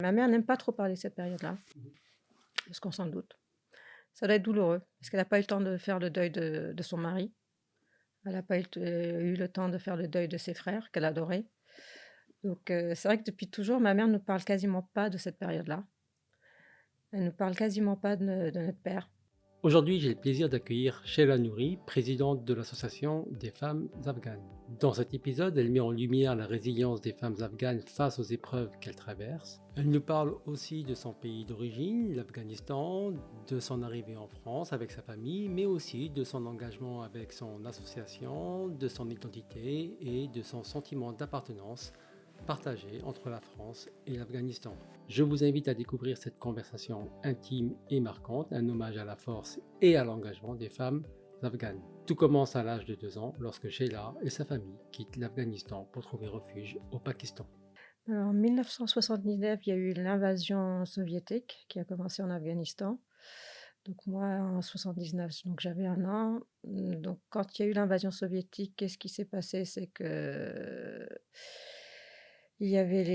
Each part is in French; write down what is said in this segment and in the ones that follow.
Ma mère n'aime pas trop parler de cette période-là, parce qu'on s'en doute. Ça doit être douloureux, parce qu'elle n'a pas eu le temps de faire le deuil de son mari. Elle n'a pas eu le temps de faire le deuil de ses frères, qu'elle adorait. Donc c'est vrai que depuis toujours, ma mère ne nous parle quasiment pas de cette période-là. Elle ne nous parle quasiment pas de notre père. Aujourd'hui, j'ai le plaisir d'accueillir Sheila Nouri, présidente de l'Association des femmes afghanes. Dans cet épisode, elle met en lumière la résilience des femmes afghanes face aux épreuves qu'elles traversent. Elle nous parle aussi de son pays d'origine, l'Afghanistan, de son arrivée en France avec sa famille, mais aussi de son engagement avec son association, de son identité et de son sentiment d'appartenance partagé entre la France et l'Afghanistan. Je vous invite à découvrir cette conversation intime et marquante, un hommage à la force et à l'engagement des femmes afghanes. Tout commence à l'âge de 2 ans lorsque Sheila et sa famille quittent l'Afghanistan pour trouver refuge au Pakistan. Alors, en 1979, il y a eu l'invasion soviétique qui a commencé en Afghanistan. Donc moi, en 79, donc j'avais 1 an. Donc quand il y a eu l'invasion soviétique, qu'est-ce qui s'est passé? C'est que il y avait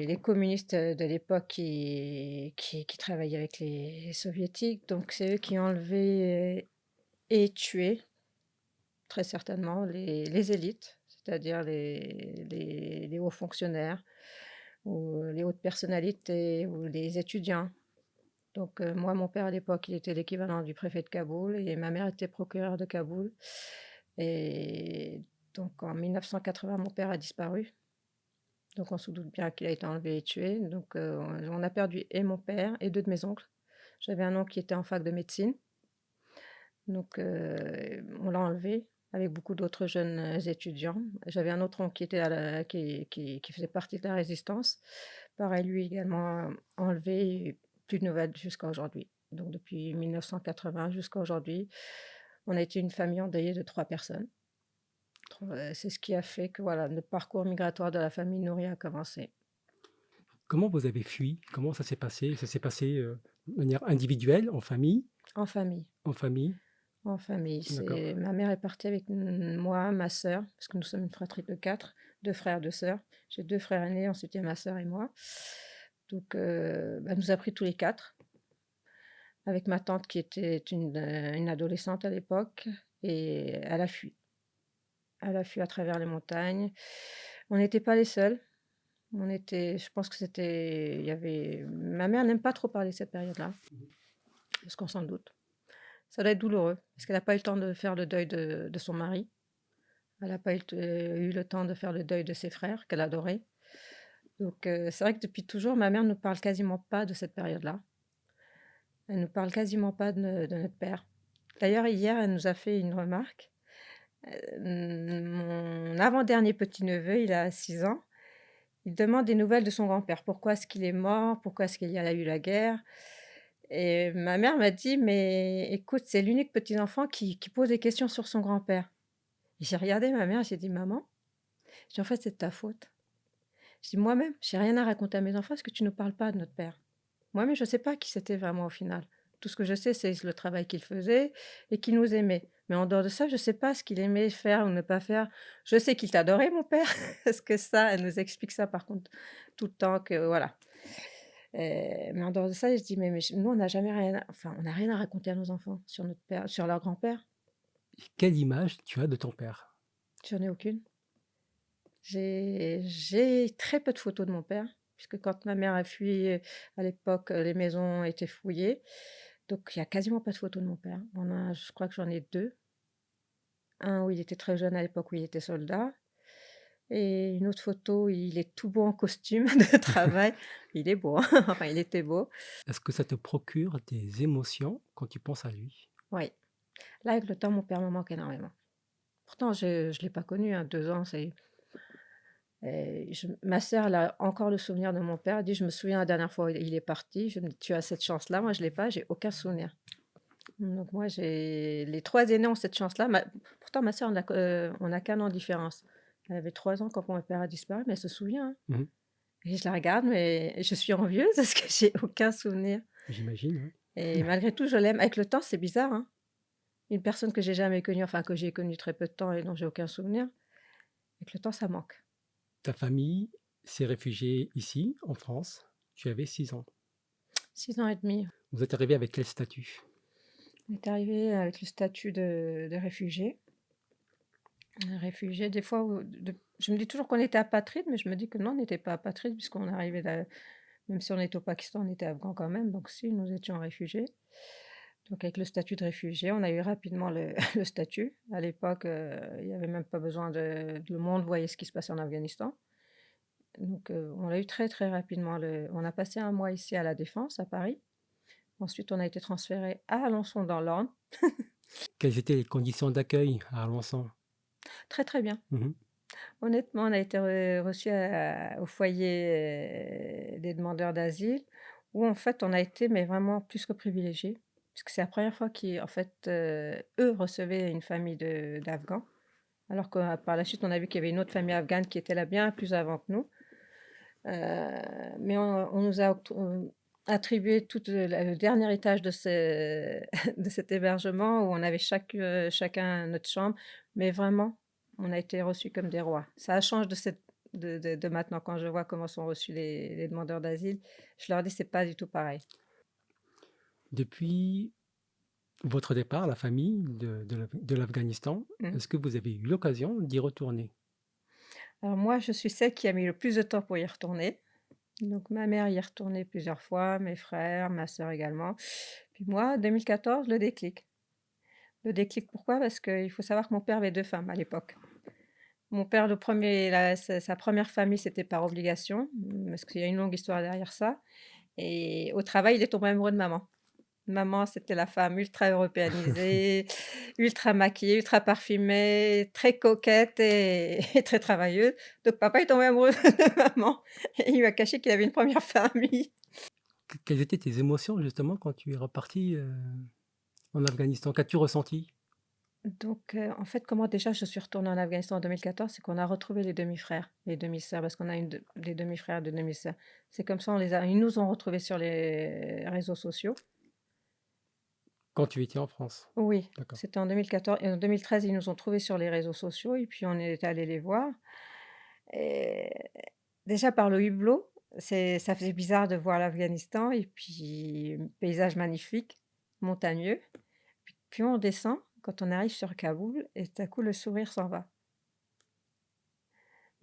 les communistes, de l'époque qui travaillaient avec les soviétiques. Donc c'est eux qui ont enlevé et tué, très certainement, les élites, c'est-à-dire les hauts fonctionnaires ou les hautes personnalités ou les étudiants. Donc moi, mon père à l'époque, il était l'équivalent du préfet de Kaboul et ma mère était procureure de Kaboul. Et donc en 1980, mon père a disparu. Donc on se doute bien qu'il a été enlevé et tué. Donc on a perdu et mon père et 2 de mes oncles. J'avais un oncle qui était en fac de médecine. Donc on l'a enlevé avec beaucoup d'autres jeunes étudiants. J'avais un autre oncle qui était qui faisait partie de la résistance. Pareil, lui également enlevé, et plus de nouvelles jusqu'à aujourd'hui. Donc depuis 1980 jusqu'à aujourd'hui, on a été une famille endeuillée de 3 personnes. C'est ce qui a fait que voilà, le parcours migratoire de la famille Nouri a commencé. Comment vous avez fui? Comment ça s'est passé? Ça s'est passé de manière individuelle, en famille? En famille, En famille? en famille. D'accord. Ma mère est partie avec moi, ma sœur, parce que nous sommes une fratrie de 4, 2 frères, 2 sœurs. J'ai 2 frères aînés, ensuite il y a ma sœur et moi. Donc elle nous a pris tous les 4, avec ma tante qui était une adolescente à l'époque, et elle a fui. Elle a fui à travers les montagnes. On n'était pas les seuls. Je pense que il y avait ma mère n'aime pas trop parler de cette période-là, parce qu'on s'en doute. Ça doit être douloureux, parce qu'elle n'a pas eu le temps de faire le deuil de son mari. Elle n'a pas eu le temps de faire le deuil de ses frères, qu'elle adorait. Donc c'est vrai que depuis toujours, ma mère ne nous parle quasiment pas de cette période-là. Elle ne nous parle quasiment pas de notre père. D'ailleurs, hier, elle nous a fait une remarque. Mon avant-dernier petit-neveu, il a 6 ans. Il demande des nouvelles de son grand-père. Pourquoi est-ce qu'il est mort? Pourquoi est-ce qu'il y a eu la guerre? Et ma mère m'a dit: «Mais écoute, c'est l'unique petit-enfant qui pose des questions sur son grand-père». J'ai regardé ma mère, j'ai dit: «Maman», j'ai dit: «En fait, c'est de ta faute». Je dis: «Moi-même, j'ai rien à raconter à mes enfants parce que tu ne parles pas de notre père». Moi-même, je ne sais pas qui c'était vraiment au final. Tout ce que je sais, c'est le travail qu'il faisait et qu'il nous aimait. Mais en dehors de ça, je ne sais pas ce qu'il aimait faire ou ne pas faire. Je sais qu'il t'adorait, mon père, parce que ça, elle nous explique ça par contre tout le temps que voilà. Mais en dehors de ça, je dis: «Mais nous, on n'a jamais rien on n'a rien à raconter à nos enfants sur notre père, sur leur grand-père». Quelle image tu as de ton père? J'en ai aucune. J'ai très peu de photos de mon père, puisque quand ma mère a fui, à l'époque, les maisons étaient fouillées, donc il y a quasiment pas de photos de mon père. Je crois que j'en ai 2. Un où il était très jeune à l'époque où il était soldat et une autre photo, où il est tout beau en costume de travail. Il est beau, hein, enfin il était beau. Est-ce que ça te procure des émotions quand tu penses à lui? Oui. Là, avec le temps, mon père me manque énormément. Pourtant je l'ai pas connu, hein, 2 ans, c'est ma sœur, elle a encore le souvenir de mon père. Elle dit: «Je me souviens la dernière fois où il est parti». Je me dis: «Tu as cette chance-là, moi je l'ai pas, j'ai aucun souvenir». Donc moi j'ai les 3 aînés ont cette chance-là. Pourtant ma sœur, on a qu'1 an de différence. Elle avait 3 ans quand mon père a disparu, mais elle se souvient, hein. Mmh. Et je la regarde, mais je suis envieuse parce que j'ai aucun souvenir J'imagine, ouais. et malgré tout, je l'aime. Avec le temps, c'est bizarre, hein. Une personne que j'ai jamais connue, enfin que j'ai connue très peu de temps et dont j'ai aucun souvenir, avec le temps, ça manque. Ta famille s'est réfugiée ici, en France. Tu avais 6 ans. 6 ans et demi. Vous êtes arrivé avec quel statut? On est arrivé avec le statut de réfugié. Réfugié, des fois, je me dis toujours qu'on était apatride, mais je me dis que non, on n'était pas apatride puisqu'on arrivait même si on était au Pakistan, on était afghans quand même, donc si, nous étions réfugiés. Donc avec le statut de réfugié, on a eu rapidement le le statut. À l'époque, il y avait même pas besoin le monde voyait ce qui se passait en Afghanistan. Donc on l'a eu très, très rapidement. On a passé un mois ici à La Défense, à Paris. Ensuite, on a été transférés à Alençon dans l'Orne. Quelles étaient les conditions d'accueil à Alençon? Très, très bien. Mmh. Honnêtement, on a été reçus au foyer, des demandeurs d'asile où en fait, on a été mais vraiment plus que privilégiés. Puisque c'est la première fois qu'en fait, eux recevaient une famille d'Afghans. Alors que par la suite, on a vu qu'il y avait une autre famille afghane qui était là bien plus avant que nous. Mais on nous a attribué tout, le dernier étage de ce de cet hébergement où on avait chacun notre chambre, mais vraiment, on a été reçus comme des rois. Ça change de maintenant quand je vois comment sont reçus les demandeurs d'asile, je leur dis: «C'est pas du tout pareil». Depuis votre départ, la famille de l'Afghanistan, Mmh. est-ce que vous avez eu l'occasion d'y retourner? Alors moi, je suis celle qui a mis le plus de temps pour y retourner. Donc ma mère y est retournée plusieurs fois, mes frères, ma sœur également. Puis moi, 2014, le déclic. Le déclic pourquoi? Parce qu'il faut savoir que mon père avait 2 femmes à l'époque. Mon père, le premier, sa 1re famille, c'était par obligation, parce qu'il y a une longue histoire derrière ça et au travail, il est tombé amoureux de maman. Maman, c'était la femme ultra européanisée, ultra maquillée, ultra parfumée, très coquette et et très travailleuse. Donc papa est tombé amoureux de maman et il lui a caché qu'il avait une première famille. Quelles étaient tes émotions justement quand tu es reparti, en Afghanistan? Qu'as-tu ressenti? Donc, en fait, comment déjà je suis retournée en Afghanistan en 2014, c'est qu'on a retrouvé les demi-frères, les demi-sœurs, parce qu'on a des demi-frères, des demi-sœurs. C'est comme ça, ils nous ont retrouvés sur les réseaux sociaux. Quand tu étais en France? Oui, D'accord. c'était en 2014 et en 2013, ils nous ont trouvés sur les réseaux sociaux et puis on est allés les voir et déjà par le hublot, ça faisait bizarre de voir l'Afghanistan et puis paysage magnifique, montagneux. Puis on descend, quand on arrive sur Kaboul et tout à coup le sourire s'en va.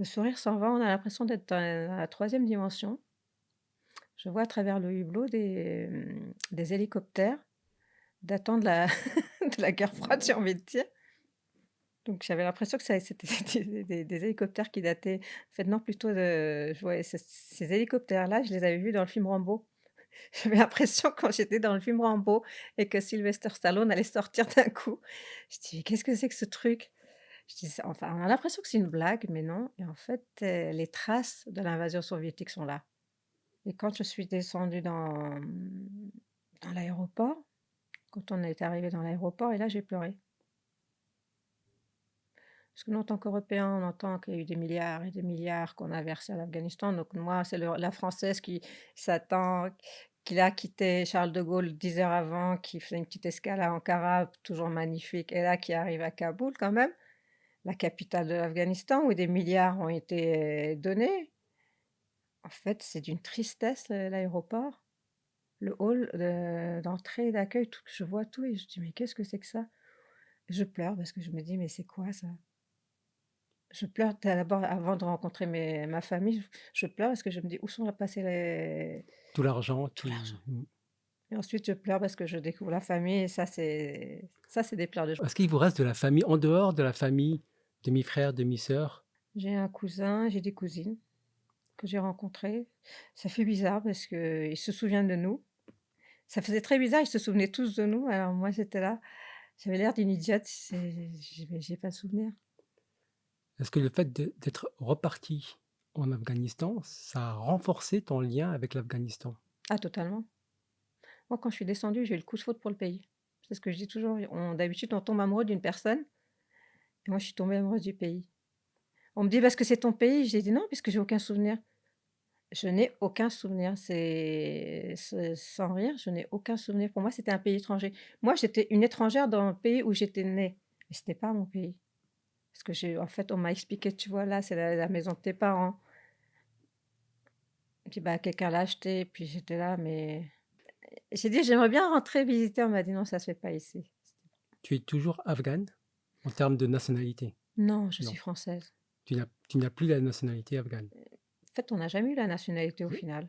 Le sourire s'en va, on a l'impression d'être dans la 3e dimension. Je vois à travers le hublot des hélicoptères datant de la de la guerre froide, j'ai envie de dire. Donc j'avais l'impression que c'était des hélicoptères qui dataient en fait non, plutôt je voyais ces hélicoptères-là, je les avais vus dans le film Rambo. J'avais l'impression quand j'étais dans le film Rambo et que Sylvester Stallone allait sortir d'un coup. Je dis: «Mais qu'est-ce que c'est que ce truc?» Je dis: «C'est enfin, on a l'impression que c'est une blague, mais non» et en fait, les traces de l'invasion soviétique sont là et quand je suis descendue dans l'aéroport, quand on est arrivé dans l'aéroport et là, j'ai pleuré. Parce que nous, en tant qu'Européens, on entend qu'il y a eu des milliards et des milliards qu'on a versés à l'Afghanistan. Donc moi, c'est la Française qui s'attend, qui a quitté Charles de Gaulle 10 heures avant, qui fait une petite escale à Ankara, toujours magnifique, et là qui arrive à Kaboul quand même, la capitale de l'Afghanistan, où des milliards ont été donnés. En fait, c'est d'une tristesse l'aéroport, le hall d'entrée et d'accueil, tout, je vois tout et je dis: «Mais qu'est-ce que c'est que ça?» Je pleure parce que je me dis: «Mais c'est quoi ça?» Je pleure d'abord avant de rencontrer ma famille, je pleure parce que je me dis: «Où sont passés Tout l'argent, tout l'argent?» mmh. Et ensuite je pleure parce que je découvre la famille et ça c'est des pleurs de joie. Est-ce qu'il vous reste de la famille en dehors de la famille, demi-frères, demi-sœurs? J'ai un cousin, j'ai des cousines que j'ai rencontrées. Ça fait bizarre parce qu'ils se souviennent de nous. Ça faisait très bizarre, ils se souvenaient tous de nous, alors moi j'étais là, j'avais l'air d'une idiote, j'ai pas de souvenir. Est-ce que le fait d'être reparti en Afghanistan, ça a renforcé ton lien avec l'Afghanistan? Ah totalement. Moi quand je suis descendue, j'ai eu le coup de foudre pour le pays. C'est ce que je dis toujours, d'habitude on tombe amoureux d'une personne et moi je suis tombée amoureuse du pays. On me dit: «Parce que c'est ton pays». J'ai dit: «Non, puisque j'ai aucun souvenir». Je n'ai aucun souvenir, c'est sans rire, je n'ai aucun souvenir. Pour moi, c'était un pays étranger. Moi, j'étais une étrangère dans le pays où j'étais née, mais ce n'est pas mon pays. Parce que en fait, on m'a expliqué: «Tu vois, là, c'est la maison de tes parents». Puis, bah, quelqu'un l'a acheté, puis j'étais là, mais j'ai dit: «J'aimerais bien rentrer visiter». On m'a dit: «Non, ça se fait pas ici». Tu es toujours afghane en termes de nationalité? Non, je suis Non, française. tu n'as plus la nationalité afghane? En fait, on n'a jamais eu la nationalité au final.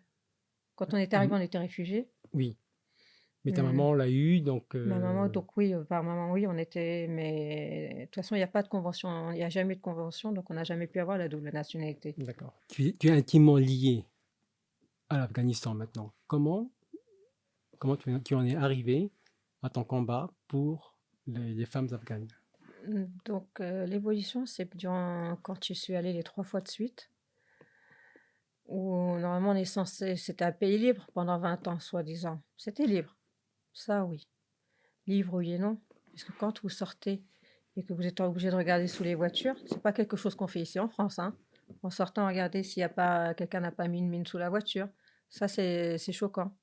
Quand on est Ta arrivé, on était réfugiés. Oui, mais ta Mmh, maman l'a eu donc ma maman donc oui, par maman, oui, on était mais de toute façon, il y a pas de convention, il y a jamais eu de convention, donc on n'a jamais pu avoir la double nationalité. d'accord. Tu es intimement lié à l'Afghanistan maintenant. Comment tu en es arrivé à ton combat pour les femmes afghanes? Donc l'évolution, c'est durant quand je suis allée les 3 fois de suite, où normalement on est censé c'était un pays libre pendant 20 ans soi-disant. C'était libre, ça oui. Libre oui et non, parce que quand vous sortez et que vous êtes obligé de regarder sous les voitures, c'est pas quelque chose qu'on fait ici en France, hein. En sortant, regarder s'il y a pas quelqu'un n'a pas mis une mine sous la voiture. Ça, c'est choquant.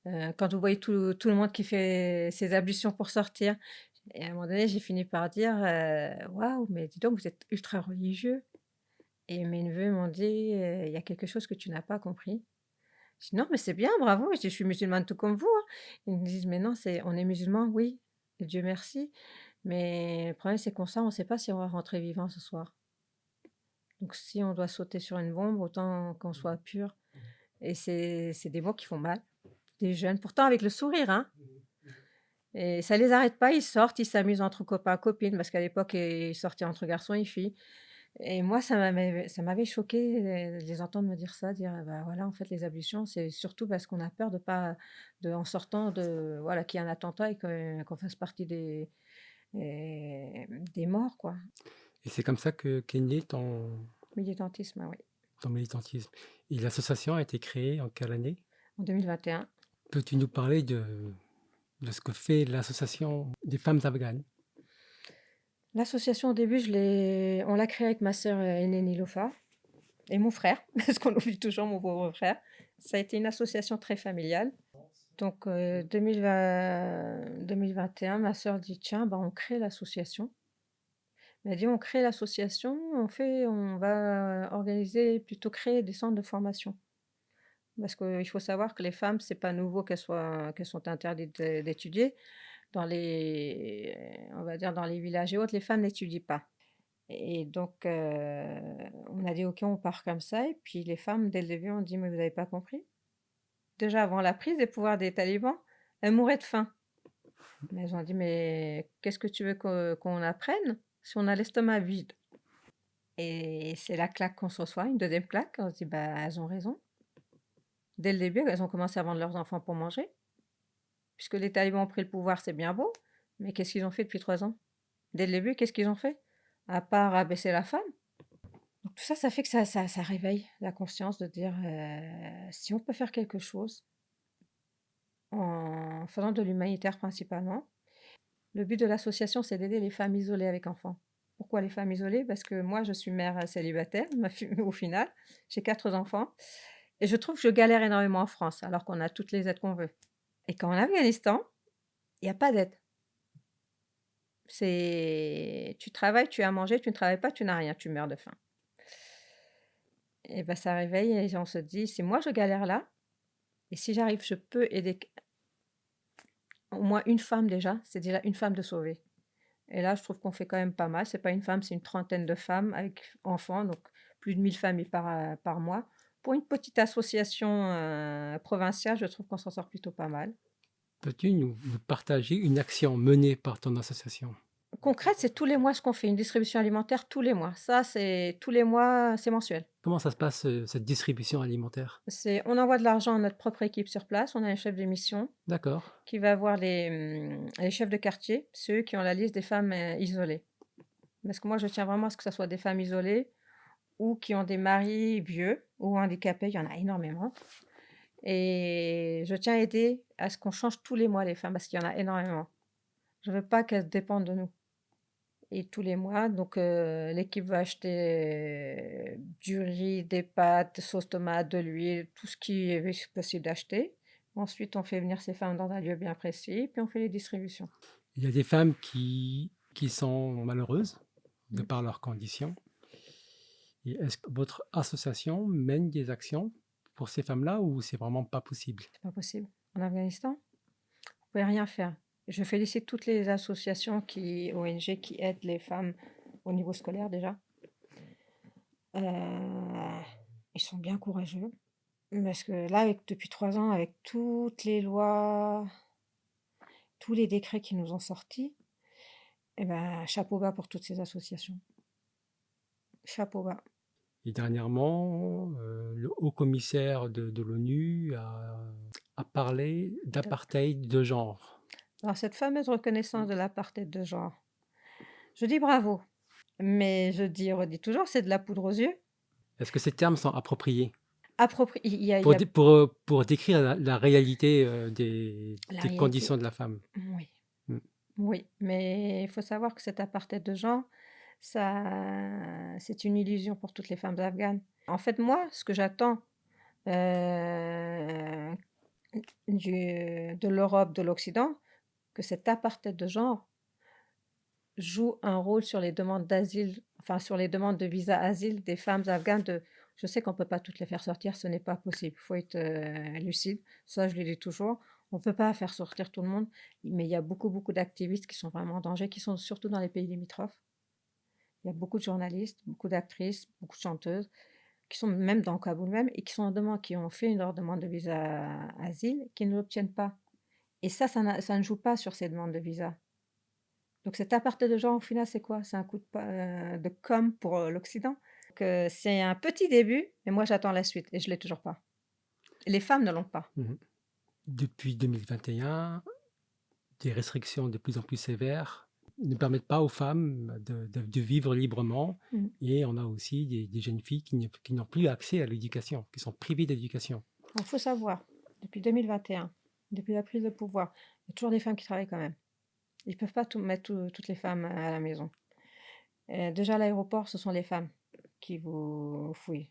Quand vous voyez tout le monde qui fait ses ablutions pour sortir et à un moment donné, j'ai fini par dire, «Waouh, mais dis donc, vous êtes ultra religieux» et mes neveux m'ont dit: «Il y a quelque chose que tu n'as pas compris». Je dis: «Non, mais c'est bien, bravo». Je dis: «Je suis musulmane tout comme vous, hein». Ils me disent: «Mais non, c'est on est musulmans, oui, et Dieu merci, mais le problème, c'est qu'on sort, on ne sait pas si on va rentrer vivant ce soir. Donc si on doit sauter sur une bombe, autant qu'on soit pur». Et c'est des mots qui font mal, des jeunes, pourtant avec le sourire, hein, et ça les arrête pas, ils sortent, ils s'amusent entre copains, copines, parce qu'à l'époque, ils sortaient entre garçons et filles et moi, ça m'avait choquée, de les entendre me dire ça, dire: «Bah, voilà, en fait, les ablutions, c'est surtout parce qu'on a peur de pas en sortant de voilà, qu'il y ait un attentat et qu'on fasse partie des morts, quoi». Et c'est comme ça qu'est né Militantisme, oui, ton militantisme. Et l'association a été créée en quelle année? en 2021. Peux-tu nous parler de ce que fait l'association des femmes afghanes? L'association, au début, on l'a créée avec ma sœur, aînée Niloufar et mon frère, parce qu'on oublie toujours mon pauvre frère. Ça a été une association très familiale. Donc 2021, ma sœur dit: «Tiens, bah, on crée l'association». Elle m'a dit: «On crée l'association, on va organiser plutôt créer des centres de formation». Parce qu'il faut savoir que les femmes, c'est pas nouveau qu'elles sont interdites d'étudier. Dans les on va dire dans les villages et autres, les femmes n'étudient pas. Et donc on a dit: «OK, on part comme ça» et puis les femmes, dès le début, ont dit: «Mais vous avez pas compris? Déjà avant la prise des pouvoirs des talibans, elles mouraient de faim». Mais elles ont dit: «Mais qu'est-ce que tu veux qu'on apprenne si on a l'estomac vide?» Et c'est la claque qu'on se reçoit, une deuxième claque. On se dit: «Bah, elles ont raison». Dès le début, elles ont commencé à vendre leurs enfants pour manger, puisque les talibans ont pris le pouvoir, c'est bien beau, mais qu'est-ce qu'ils ont fait depuis 3 ans? Dès le début, qu'est-ce qu'ils ont fait? À part abaisser la femme. Donc tout ça, ça fait que ça réveille la conscience de dire, si on peut faire quelque chose en faisant de l'humanitaire principalement. Le but de l'association, c'est d'aider les femmes isolées avec enfants. Pourquoi les femmes isolées? Parce que moi, je suis mère, célibataire, au final, j'ai 4 enfants et je trouve que je galère énormément en France, alors qu'on a toutes les aides qu'on veut. Et qu'en Afghanistan, il y a pas d'aide. C'est tu travailles, tu as à manger, tu ne travailles pas, tu n'as rien, tu meurs de faim. Et bah, ça réveille et on se dit: «Si moi je galère là et si j'arrive, je peux aider au moins une femme déjà, c'est déjà une femme de sauvée». Et là, je trouve qu'on fait quand même pas mal. C'est pas une femme, c'est une trentaine de femmes avec enfants, donc plus de 1000 familles par mois. Pour une petite association, provinciale, je trouve qu'on s'en sort plutôt pas mal. Peux-tu nous partager une action menée par ton association? Concrète, c'est tous les mois ce qu'on fait, une distribution alimentaire tous les mois. Ça, c'est tous les mois, c'est mensuel. Comment ça se passe, cette distribution alimentaire? On envoie de l'argent à notre propre équipe sur place. On a un chef de mission D'accord. qui va voir les chefs de quartier, ceux qui ont la liste des femmes, isolées. Parce que moi, je tiens vraiment à ce que ça soit des femmes isolées ou qui ont des maris vieux ou handicapés, il y en a énormément. Et je tiens à aider à ce qu'on change tous les mois les femmes, parce qu'il y en a énormément. Je veux pas qu'elles dépendent de nous et tous les mois, donc l'équipe va acheter du riz, des pâtes, sauce tomate, de l'huile, tout ce qui est possible d'acheter. Ensuite, on fait venir ces femmes dans un lieu bien précis, puis on fait les distributions. Il y a des femmes qui sont malheureuses de Mmh. par leurs conditions. Et est-ce que votre association mène des actions pour ces femmes-là ou c'est vraiment pas possible? C'est pas possible. En Afghanistan, vous pouvez rien faire. Je félicite toutes les associations ONG qui aident les femmes au niveau scolaire déjà. Heu, Ils sont bien courageux parce que là, depuis 3 ans, avec toutes les lois, tous les décrets qui nous ont sortis, et ben, chapeau bas pour toutes ces associations. Chapeau bas. Et dernièrement, le haut commissaire de l'ONU a parlé De d'apartheid de genre. Alors cette fameuse reconnaissance de l'apartheid de genre, je dis bravo, mais je dis redis toujours, c'est de la poudre aux yeux. Est-ce que ces termes sont appropriés Il y a pour décrire la réalité, la des réalité, conditions de la femme? oui, Mmh. oui, mais il faut savoir que cet apartheid de genre, ça c'est une illusion pour toutes les femmes afghanes. En fait, moi, ce que j'attends, heu, de l'Europe, de l'Occident, que cet apartheid de genre joue un rôle sur les demandes d'asile, enfin sur les demandes de visa asile des femmes afghanes de je sais qu'on peut pas toutes les faire sortir, ce n'est pas possible. Il faut être, lucide. Ça, je le dis toujours. On peut pas faire sortir tout le monde, mais il y a beaucoup, beaucoup d'activistes qui sont vraiment en danger, qui sont surtout dans les pays limitrophes. Il y a beaucoup de journalistes, beaucoup d'actrices, beaucoup de chanteuses qui sont même dans Kaboul même et qui sont en demande qui ont fait leur demande de visa asile, qui ne l'obtiennent pas et ça ne joue pas sur ces demandes de visa. Donc cet aparté de genre, au final, c'est quoi? C'est un coup de com' pour, l'Occident. Donc c'est un petit début, mais moi j'attends la suite et je l'ai toujours pas. Les femmes ne l'ont pas. Mmh. Depuis 2021, des restrictions de plus en plus sévères ne permettent pas aux femmes de vivre librement Mmh. et on a aussi des jeunes filles qui n'ont plus accès à l'éducation, qui sont privées d'éducation. Alors faut savoir, depuis 2021, depuis la prise de pouvoir, il y a toujours des femmes qui travaillent quand même. Ils peuvent pas toutes les femmes à la maison. Déjà à l'aéroport, ce sont les femmes qui vous fouillent.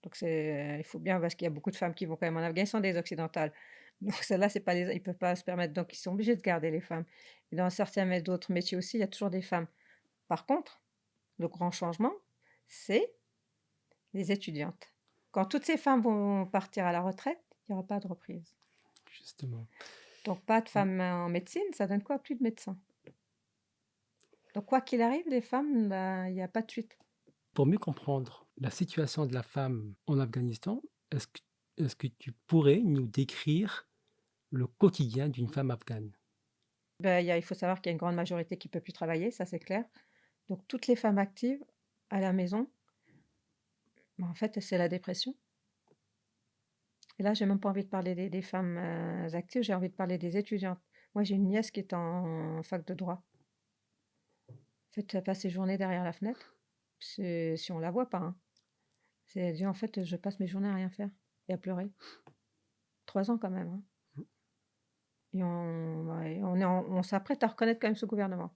Donc il faut bien parce qu'il y a beaucoup de femmes qui vont quand même en Afghanistan, des occidentales. Donc celles-là, c'est pas ils peuvent pas se permettre, donc ils sont obligés de garder les femmes. Et dans certains d'autres métiers aussi, il y a toujours des femmes. Par contre, le grand changement, c'est les étudiantes. Quand toutes ces femmes vont partir à la retraite, il y aura pas de reprise. Justement. Donc pas de Mmh. femmes en médecine, ça donne quoi? Plus de médecins. Donc quoi qu'il arrive, les femmes, bah, il y a pas de suite. Pour mieux comprendre la situation de la femme en Afghanistan, est-ce que est-ce que tu pourrais nous décrire le quotidien d'une femme afghane? Bah, il faut savoir qu'il y a une grande majorité qui peut plus travailler, ça c'est clair. Donc toutes les femmes actives à la maison, bah, en fait, c'est la dépression. Et là, j'ai même pas envie de parler des femmes, actives, j'ai envie de parler des étudiantes. Moi, j'ai une nièce qui est en fac de droit. En fait, elle passe ses journées derrière la fenêtre, c'est si on la voit pas, hein. C'est elle dit: «En fait, je passe mes journées à rien faire et à pleurer». 3 ans quand même, hein, et on s'apprête à reconnaître quand même ce gouvernement.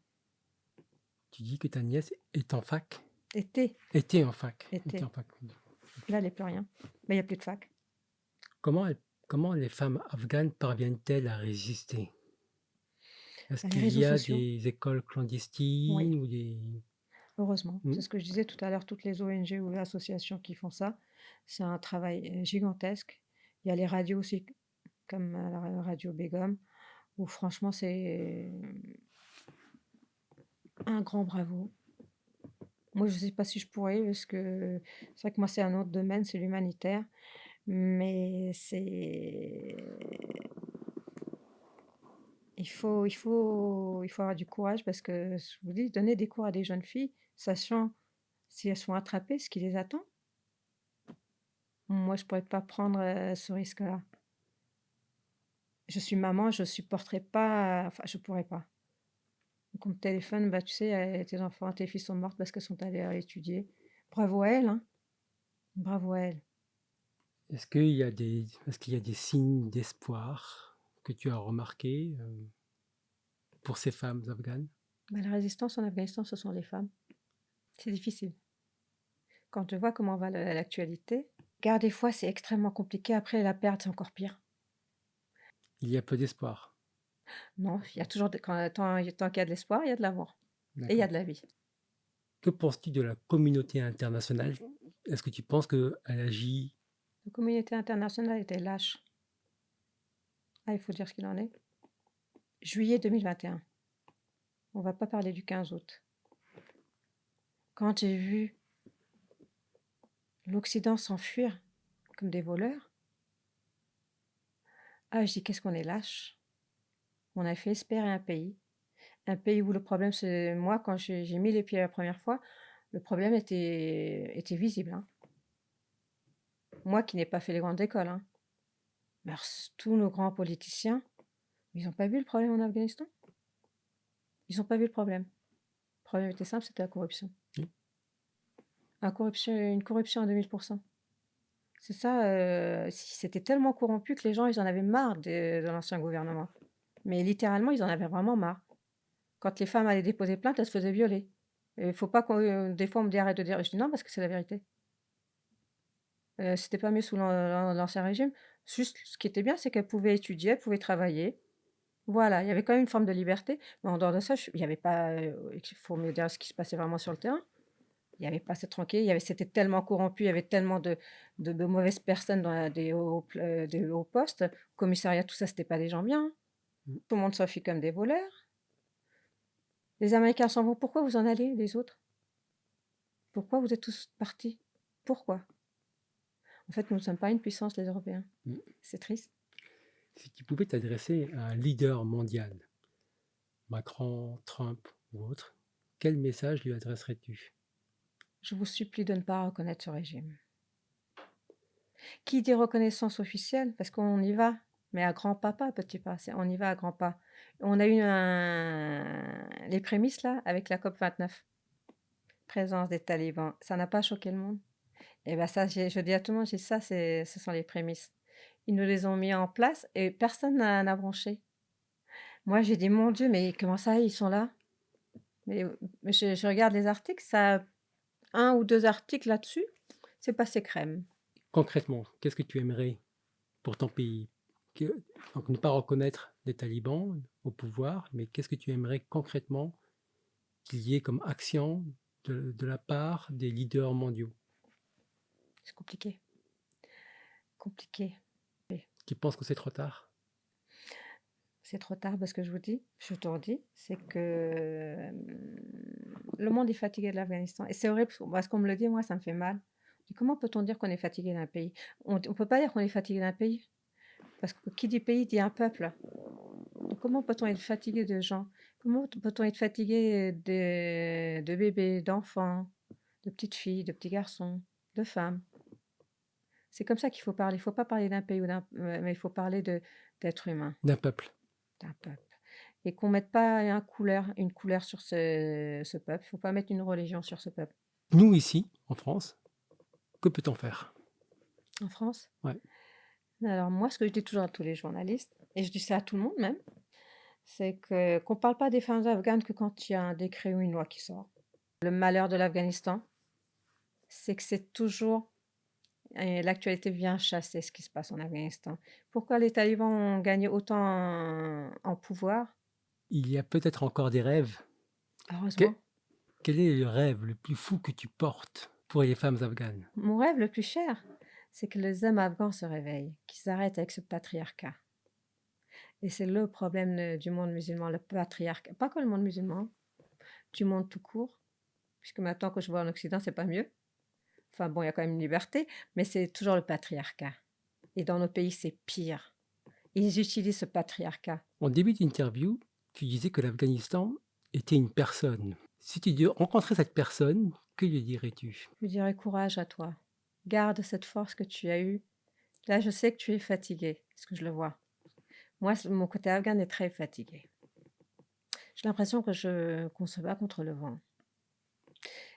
Tu dis que ta nièce est en fac? Était, Était en fac, était était. en fac. Là, elle est plus rien. Mais il y a plus de fac. Comment comment les femmes afghanes parviennent-elles à résister? Est-ce Bah, les qu'il réseaux y a sociaux, des écoles oui, clandestines ou des... heureusement. Mmh, C'est ce que je disais tout à l'heure, toutes les ONG ou associations qui font ça, c'est un travail, gigantesque. Il y a les radios aussi, comme, la radio Begum, où franchement c'est un grand bravo. Moi, je ne sais pas si je pourrais parce que c'est vrai que moi, c'est un autre domaine, c'est l'humanitaire, mais il faut avoir du courage parce que je vous dis, donner des cours à des jeunes filles, sachant si elles sont attrapées, ce qui les attend. Moi, je pourrais pas prendre, ce risque-là. Je suis maman, je supporterais pas, enfin, je pourrais pas. Donc on me téléphone, bah, tu sais, tes enfants, tes filles sont mortes parce qu'elles sont allées, étudier. Bravo à elles, hein, bravo à elles. est-ce qu'il y a des signes d'espoir que tu as remarqués, pour ces femmes afghanes? Bah, la résistance en Afghanistan, ce sont les femmes. C'est difficile. Quand je vois comment va l'actualité, car des fois, c'est extrêmement compliqué. Après, la perte, c'est encore pire. Il y a peu d'espoir. Non, il y a toujours tant qu'il y a de l'espoir, il y a de l'amour et il y a D'accord. de la vie. Que penses-tu de la communauté internationale? Est-ce que tu penses qu'elle agit La communauté internationale était lâche. Ah, il faut dire ce qu'il en est. Juillet 2021. On va pas parler du 15 août. Quand j'ai vu l'Occident s'enfuir comme des voleurs, ah, je dis qu'est-ce qu'on est lâche. On a fait espérer un pays où le problème, c'est moi, quand j'ai mis les pieds la première fois, le problème était visible, hein. Moi qui n'ai pas fait les grandes écoles, hein. Mais alors, tous nos grands politiciens, ils n'ont pas vu le problème en Afghanistan. Ils n'ont pas vu le problème. Le problème était simple, c'était la corruption. Oui. Une corruption à 2000%. C'est ça, c'était tellement corrompu que les gens, ils en avaient marre de l'ancien gouvernement. Mais littéralement, ils en avaient vraiment marre. Quand les femmes allaient déposer plainte, elles se faisaient violer. Il faut pas qu'on, des fois, on me dit arrête de dire. Je dis non parce que c'est la vérité. C'était pas mieux sous l'ancien régime. Juste, ce qui était bien, c'est qu'elles pouvaient étudier, elles pouvaient travailler. Voilà, il y avait quand même une forme de liberté. Mais en dehors de ça, il n'y avait pas. Il faut me dire ce qui se passait vraiment sur le terrain. Il n'y avait pas cette tranquille. C'était tellement corrompu, il y avait tellement de mauvaises personnes dans des hauts postes. Commissariat, tout ça, c'était pas des gens bien, hein. Mm. Tout le monde s'enfuit comme des voleurs. Les Américains s'en vont. Pourquoi vous en allez, les autres? Pourquoi vous êtes tous partis? Pourquoi? En fait, nous ne sommes pas une puissance, les Européens. Mm. C'est triste. Si tu pouvais t'adresser à un leader mondial, Macron, Trump ou autre, quel message lui adresserais-tu? Je vous supplie de ne pas reconnaître ce régime. Qui dit reconnaissance officielle? Parce qu'on y va, mais à grands pas, pas à petits pas. On y va à grands pas. On a eu les prémices là avec la COP 29. Présence des talibans. Ça n'a pas choqué le monde. Et bien ça, je dis à tout le monde, ça, ce sont les prémices. Ils nous les ont mis en place et personne n'a bronché. Moi, j'ai dit, mon Dieu, mais comment ça, ils sont là? Mais je regarde les articles, ça a un ou deux articles là-dessus, c'est passé crème. Concrètement, qu'est-ce que tu aimerais pour ton pays? Donc, ne pas reconnaître les talibans au pouvoir, mais qu'est-ce que tu aimerais concrètement qu'il y ait comme action de la part des leaders mondiaux C'est compliqué. Compliqué. qui pensent que c'est trop tard? C'est trop tard parce que je te redis, c'est que le monde est fatigué de l'Afghanistan. Et c'est horrible parce qu'on me le dit, moi, ça me fait mal. Je dis, comment peut-on dire qu'on est fatigué d'un pays? On ne peut pas dire qu'on est fatigué d'un pays. Parce que qui dit pays dit un peuple. Donc comment peut-on être fatigué de gens? Comment peut-on être fatigué de bébés, d'enfants, de petites filles, de petits garçons, de femmes? C'est comme ça qu'il faut parler. Il ne faut pas parler d'un pays mais il faut parler d'êtres humains, D'un peuple. d'un peuple. Et qu'on ne mette pas une couleur sur ce peuple. Il ne faut pas mettre une religion sur ce peuple. Nous, ici, en France, que peut-on faire? En France? Ouais. Alors moi, ce que je dis toujours à tous les journalistes, et je dis ça à tout le monde même, c'est qu'on ne parle pas des femmes afghanes que quand il y a un décret ou une loi qui sort. Le malheur de l'Afghanistan, c'est que c'est toujours... Et l'actualité vient chasser ce qui se passe en Afghanistan. Pourquoi les talibans ont gagné autant en pouvoir? Il y a peut-être encore des rêves. Heureusement. Quel est le rêve le plus fou que tu portes pour les femmes afghanes? Mon rêve le plus cher, c'est que les hommes afghans se réveillent, qu'ils arrêtent avec ce patriarcat. Et c'est le problème du monde musulman, le patriarcat. Pas que le monde musulman, du monde tout court. Puisque maintenant que je vois en Occident, c'est pas mieux. Enfin bon, il y a quand même une liberté, mais c'est toujours le patriarcat. Et dans nos pays, c'est pire. Ils utilisent ce patriarcat. En début d'interview, tu disais que l'Afghanistan était une personne. Si tu devais rencontrer cette personne, que lui dirais-tu? Je dirais courage à toi. Garde cette force que tu as eue. Là, je sais que tu es fatigué, parce que je le vois. Moi, mon côté afghan est très fatigué. J'ai l'impression qu'on se bat contre le vent.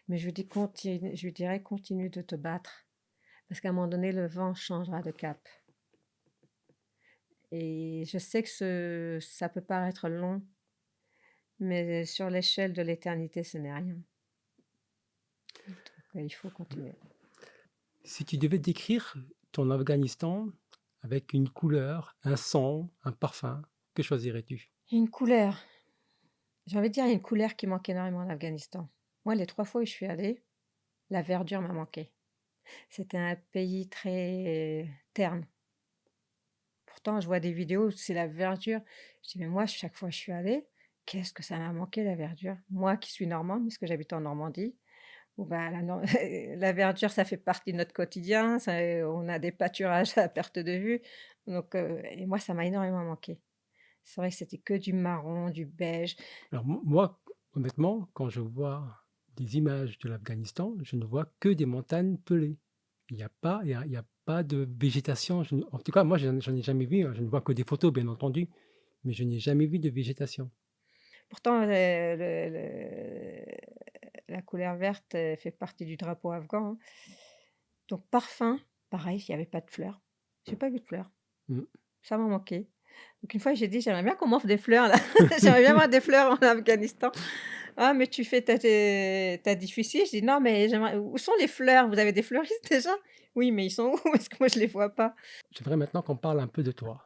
Mais je lui dirais continue de te battre. Parce qu'à un moment donné, le vent changera de cap. Et je sais que ça peut paraître long, mais sur l'échelle de l'éternité, ce n'est rien. Donc, il faut continuer. Si tu devais décrire ton Afghanistan avec une couleur, un son, un parfum, que choisirais-tu? Une couleur. J'ai envie de dire, il y a une couleur qui manque énormément en Afghanistan. Moi, les 3 fois où je suis allée, la verdure m'a manqué. C'était un pays très terne. Pourtant, je vois des vidéos où c'est la verdure. Je dis: «Mais moi, chaque fois que je suis allée, qu'est-ce que ça m'a manqué la verdure?» Moi qui suis normande, puisque j'habite en Normandie, où bah, la verdure, ça fait partie de notre quotidien, ça on a des pâturages à perte de vue, donc et moi, ça m'a énormément manqué. C'est vrai que c'était que du marron, du beige. Alors moi, honnêtement, quand je vois des images de l'Afghanistan, je ne vois que des montagnes pelées. Il y a pas de végétation. En tout cas, moi, j'en ai jamais vu, hein. Je ne vois que des photos, bien entendu, mais je n'ai jamais vu de végétation. Pourtant, la couleur verte, fait partie du drapeau afghan, hein. Donc parfum, pareil, il y avait pas de fleurs. J'ai pas vu de fleurs, Mm. ça m'a manqué. Donc une fois, j'ai dit: «J'aimerais bien qu'on m'offre des fleurs là, j'aimerais bien avoir des fleurs en Afghanistan». «Ah mais tu fais ta difficile». Je dis: «Non mais j'aimerais où sont les fleurs? Vous avez des fleuristes déjà?» «Oui, mais ils sont où? Parce que moi je les vois pas». J'aimerais maintenant qu'on parle un peu de toi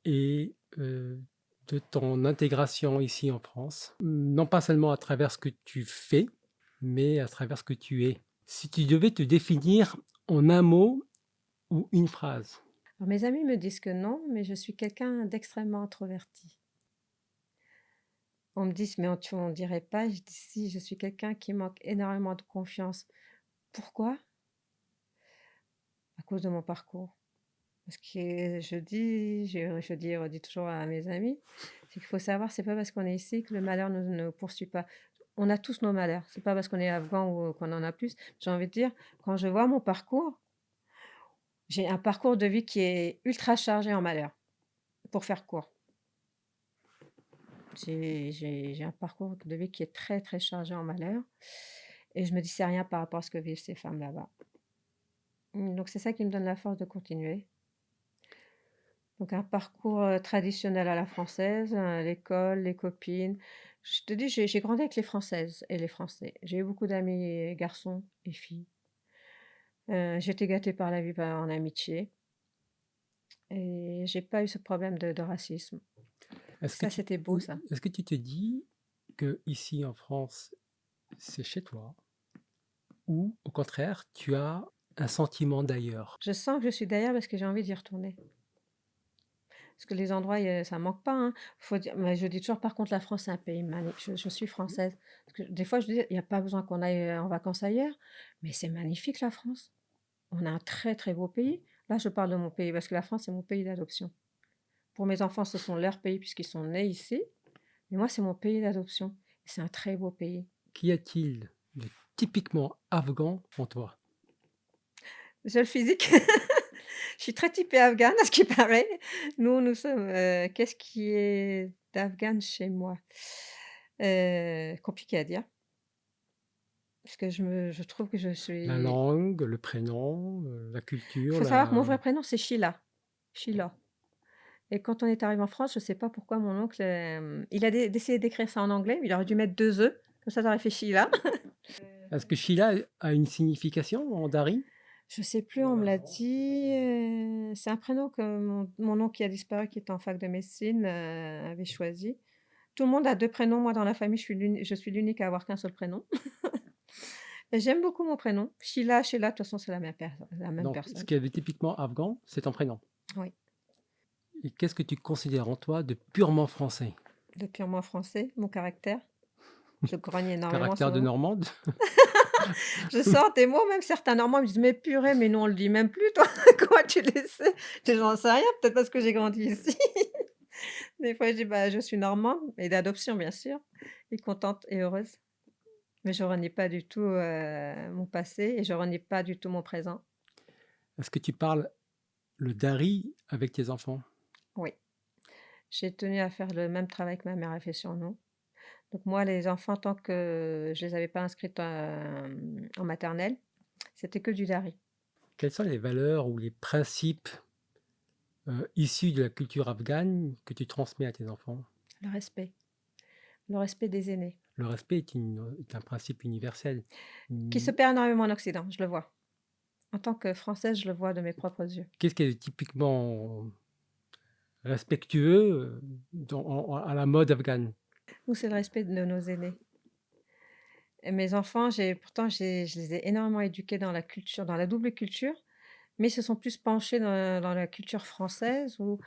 et de ton intégration ici en France, non pas seulement à travers ce que tu fais, mais à travers ce que tu es. Si tu devais te définir en un mot ou une phrase. Alors mes amis me disent que non, mais je suis quelqu'un d'extrêmement introverti. On me dit: «Mais on dirait pas». Je dis: «Si, je suis quelqu'un qui manque énormément de confiance». Pourquoi? À cause de mon parcours. Parce que je dis et redis toujours à mes amis, c'est qu'il faut savoir, c'est pas parce qu'on est ici que le malheur ne nous poursuit pas. On a tous nos malheurs. C'est pas parce qu'on est afghan ou qu'on en a plus. J'ai envie de dire, quand je vois mon parcours, j'ai un parcours de vie qui est ultra chargé en malheurs, pour faire court. J'ai un parcours de vie qui est très, très chargé en malheurs et je me dis: «C'est rien par rapport à ce que vivent ces femmes là-bas». Donc c'est ça qui me donne la force de continuer. Donc un parcours, traditionnel à la française, l'école, les copines. Je te dis, j'ai grandi avec les Françaises et les Français. J'ai eu beaucoup d'amis garçons et filles. J'ai été gâtée par la vie, bah, en amitié et j'ai pas eu ce problème de racisme. Est-ce que Ça, tu, c'était beau ça. est-ce que tu te dis que ici en France, c'est chez toi, ou au contraire, tu as un sentiment d'ailleurs? Je sens que je suis d'ailleurs parce que j'ai envie d'y retourner. Parce que les endroits, ça manque pas, hein. Faut dire mais je dis toujours par contre la France c'est un pays je suis française. Parce que des fois je dis: «Il y a pas besoin qu'on aille, en vacances ailleurs», mais c'est magnifique la France. On a un très, très beau pays. Là, je parle de mon pays parce que la France, c'est mon pays d'adoption. Pour mes enfants, ce sont leurs pays puisqu'ils sont nés ici, mais moi, c'est mon pays d'adoption. C'est un très beau pays. Qu'y a-t-il de typiquement afghan en toi? J'ai le physique. Je suis très typée afghane à ce qui paraît. Nous sommes, qu'est-ce qui est d'afghane chez moi? Compliqué à dire parce que je trouve que je La suis langue, le prénom, la il culture, faut savoir que mon la... vrai prénom, c'est Sheila. Sheila. Et quand on est arrivé en France, je sais pas pourquoi mon oncle, il a décidé d'écrire ça en anglais, mais il aurait dû mettre 2 E, comme ça aurait fait Sheila. Est-ce que Sheila a une signification en dari? Je sais plus, on me l'a dit, c'est un prénom que mon oncle qui a disparu, qui était en fac de médecine, avait choisi. Tout le monde a 2 prénoms, moi dans la famille, je suis l'unique à avoir qu'un seul prénom. Et j'aime beaucoup mon prénom. Sheila, de toute façon, c'est la même Donc, ce personne. qui est typiquement afghan, c'est ton prénom. Oui, Et qu'est-ce que tu considères en toi de purement français? de purement français, mon caractère. Je grogne énormément en ce Caractère de moment. normande? Je sors des mots, même certains Normands me disent: «Mais purée, mais nous on le dit même plus toi, comment tu le sais?» Je dis: «J'en sais rien, peut-être parce que j'ai grandi ici». Des fois je dis: «Bah, je suis normande et d'adoption bien sûr et contente et heureuse». Mais je renie pas du tout, mon passé et je renie pas du tout mon présent. Est-ce que tu parles le dari avec tes enfants? Oui, j'ai tenu à faire le même travail que ma mère a fait sur nous. Donc moi, les enfants, tant que je les avais pas inscrits, en maternelle, c'était que du dari. Quelles sont les valeurs ou les principes issus de la culture afghane que tu transmets à tes enfants? Le respect, le respect des aînés, Le respect est un principe universel. qui se perd énormément en Occident, je le vois. En tant que Française, je le vois de mes propres yeux. Qu'est-ce qui est typiquement respectueux à la mode afghane? Nous, c'est le respect de nos aînés. Et mes enfants, je les ai énormément éduqués dans la culture, dans la double culture, mais ils se sont plus penchés dans la culture française où,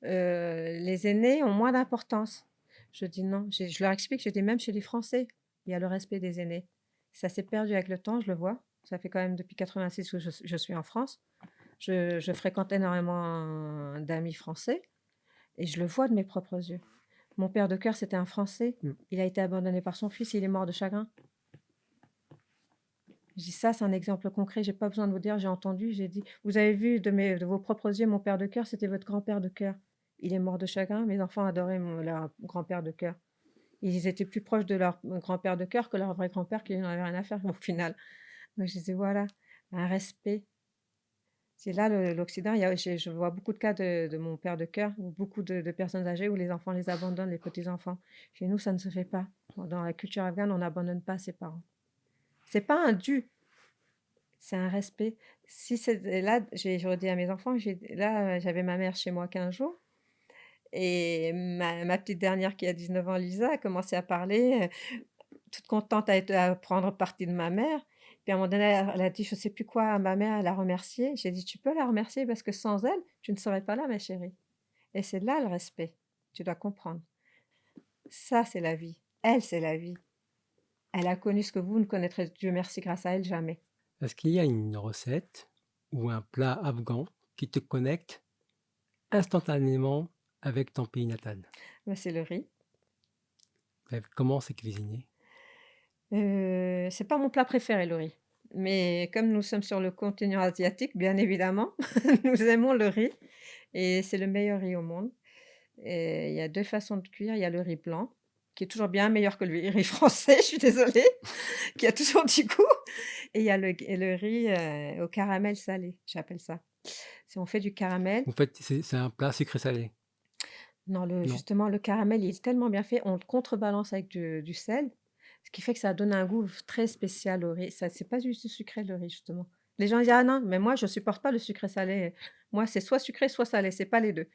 les aînés ont moins d'importance. Je dis: «Non», je leur explique, je dis: «Même chez les Français, il y a le respect des aînés». Ça s'est perdu avec le temps, je le vois. Ça fait quand même depuis 86 que je suis en France. Je fréquente énormément d'amis français et je le vois de mes propres yeux. Mon père de cœur, c'était un Français. Mm. Il a été abandonné par son fils, il est mort de chagrin. Je dis: «Ça, c'est un exemple concret, j'ai pas besoin de vous dire, j'ai entendu». J'ai dit: «Vous avez vu de vos propres yeux mon père de cœur, c'était votre grand-père de cœur. Il est mort de chagrin». Mes enfants adoraient leur grand-père de cœur. Ils étaient plus proches de leur grand-père de cœur que leur vrai grand-père qui n'en avait rien à faire au final. Donc je disais: «Voilà, un respect». C'est là l'Occident, il y a je vois beaucoup de cas de mon père de cœur ou beaucoup de personnes âgées où les enfants les abandonnent, les petits-enfants. Chez nous, ça ne se fait pas. Dans la culture afghane, on n'abandonne pas ses parents. C'est pas un dû, c'est un respect. Si c'est et là, je redis à mes enfants, j'avais ma mère chez moi 15 jours et ma petite dernière qui a 19 ans, Lisa, a commencé à parler, toute contente à prendre partie de ma mère. Puis à un moment donné, elle a dit je sais plus quoi à ma mère, elle l'a remerciée. J'ai dit: «Tu peux la remercier parce que sans elle, tu ne serais pas là, ma chérie» et c'est là le respect. Tu dois comprendre. Ça, c'est la vie. Elle, c'est la vie. Elle a connu ce que vous ne connaîtrez, Dieu merci, grâce à elle, jamais. Est-ce qu'il y a une recette ou un plat afghan qui te connecte instantanément avec ton pays natal? Bah, c'est le riz. Comment c'est cuisiné? C'est pas mon plat préféré, le riz, mais comme nous sommes sur le continent asiatique, bien évidemment, nous aimons le riz et c'est le meilleur riz au monde et il y a 2 façons de cuire. Il y a le riz blanc, qui est toujours bien meilleur que le riz français, je suis désolée, qui a toujours du goût et il y a le riz, au caramel salé, j'appelle ça. Si on fait du caramel En fait, c'est un plat sucré-salé? non, Non? justement, le caramel, il est tellement bien fait, on le contrebalance avec du sel, ce qui fait que ça donne un goût très spécial au riz. Ça c'est pas du tout sucré le riz, justement. Les gens ils disent: «Ah non, mais moi je supporte pas le sucré salé. Moi, c'est soit sucré, soit salé, c'est pas les 2».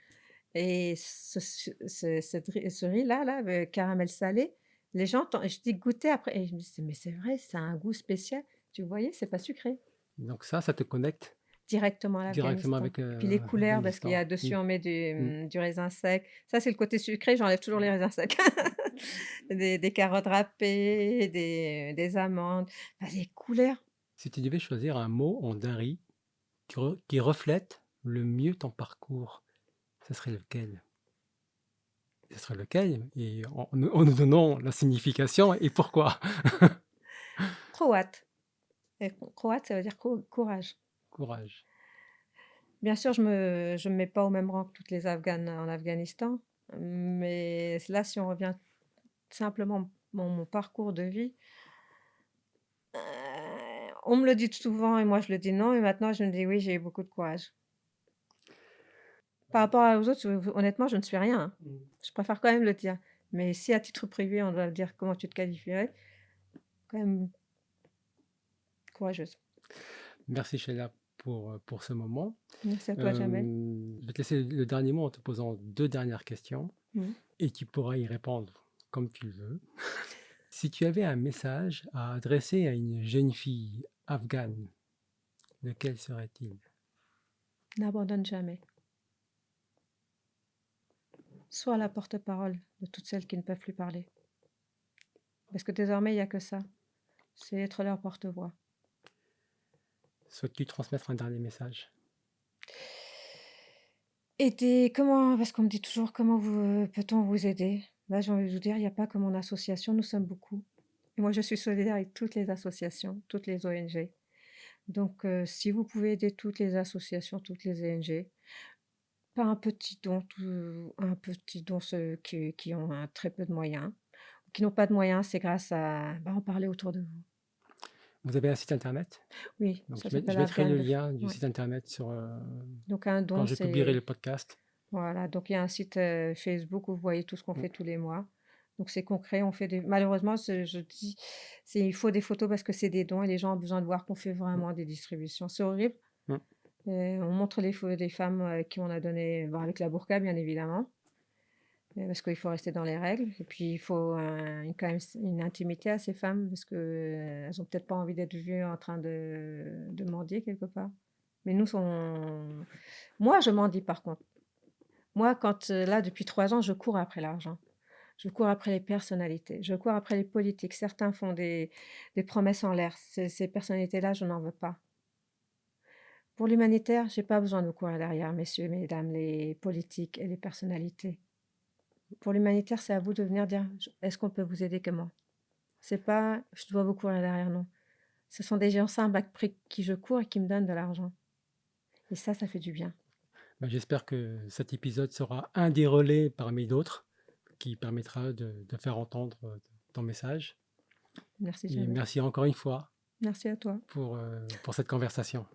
Et ce riz-là, caramel salé, les gens je dis: «Goûtez après» et je me dis: «Mais c'est vrai, ça a un goût spécial». Tu voyez, c'est pas sucré. Donc ça te connecte Directement à directement l'Afghanistan. avec, Puis les couleurs parce qu'il y Afghanistan? a dessus Mmh, on met mmh. du raisin sec. Ça, c'est le côté sucré, j'enlève toujours les raisins secs. Des carottes râpées, des amandes, enfin des couleurs. Si tu devais choisir un mot en dari qui reflète le mieux ton parcours, ce serait lequel? Ce serait lequel? Et en nous donnant la signification et pourquoi? Croate et croate, ça veut dire courage. Courage. Bien sûr, je me mets pas au même rang que toutes les Afghanes en Afghanistan, mais là, si on revient simplement mon parcours de vie, on me le dit souvent et moi je le dis non et maintenant je me dis: «Oui, j'ai eu beaucoup de courage». Par rapport aux autres, honnêtement, je ne suis rien, hein. Mmh. Je préfère quand même le dire. Mais si à titre privé, on doit me dire comment tu te qualifierais, quand même courageuse. Merci Sheila pour ce moment. Merci à toi, Jamel. Je vais te laisser le dernier mot en te posant 2 dernières questions Mmh. et tu pourras y répondre comme tu le veux. Si tu avais un message à adresser à une jeune fille afghane, lequel serait-il? N'abandonne jamais. Sois la porte-parole de toutes celles qui ne peuvent plus parler. Parce que désormais, il y a que ça, c'est être leur porte-voix. Souhaites-tu transmettre un dernier message? Aider comment parce qu'on me dit toujours: «Comment peut-on vous aider?» Là, j'ai envie de vous dire, il y a pas que mon association, nous sommes beaucoup. Et moi, je suis solidaire avec toutes les associations, toutes les ONG. Donc si vous pouvez aider toutes les associations, toutes les ONG, par un petit don, ceux qui ont un très peu de moyens. Qui n'ont pas de moyens, c'est grâce à en parler autour de vous. Vous avez un site internet? Oui, Donc ça je s'appelle mettrai Afghan le de lien du ouais. site internet Donc un quand don, je publierai c'est le podcast. voilà, donc il y a un site, Facebook où vous voyez tout ce qu'on Mmh, fait tous les mois. Donc c'est concret, on fait des malheureusement, je dis, il faut des photos parce que c'est des dons et les gens ont besoin de voir qu'on fait mmh, vraiment des distributions. C'est horrible. mmh. On montre les femmes, à qui on a donné, avec la burqa bien évidemment. parce qu'il faut rester dans les règles et puis il faut quand même une intimité à ces femmes parce qu'elles ont peut-être pas envie d'être vues en train de mendier quelque part. Mais nous, moi, je mendie par contre. Moi, quand là, depuis 3 ans, je cours après l'argent. Je cours après les personnalités. Je cours après les politiques. Certains font des promesses en l'air. Ces personnalités-là, je n'en veux pas. Pour l'humanitaire, j'ai pas besoin de courir derrière, messieurs, mesdames, les politiques et les personnalités. Pour l'humanitaire, c'est à vous de venir dire: «Est-ce qu'on peut vous aider? Comment?» C'est pas: «Je dois vous courir derrière», non. Ce sont des gens simples après qui je cours et qui me donnent de l'argent et ça fait du bien. Bah, j'espère que cet épisode sera un des relais parmi d'autres qui permettra de faire entendre ton message. Merci Et Jamel. merci encore une fois Merci à toi. pour cette conversation.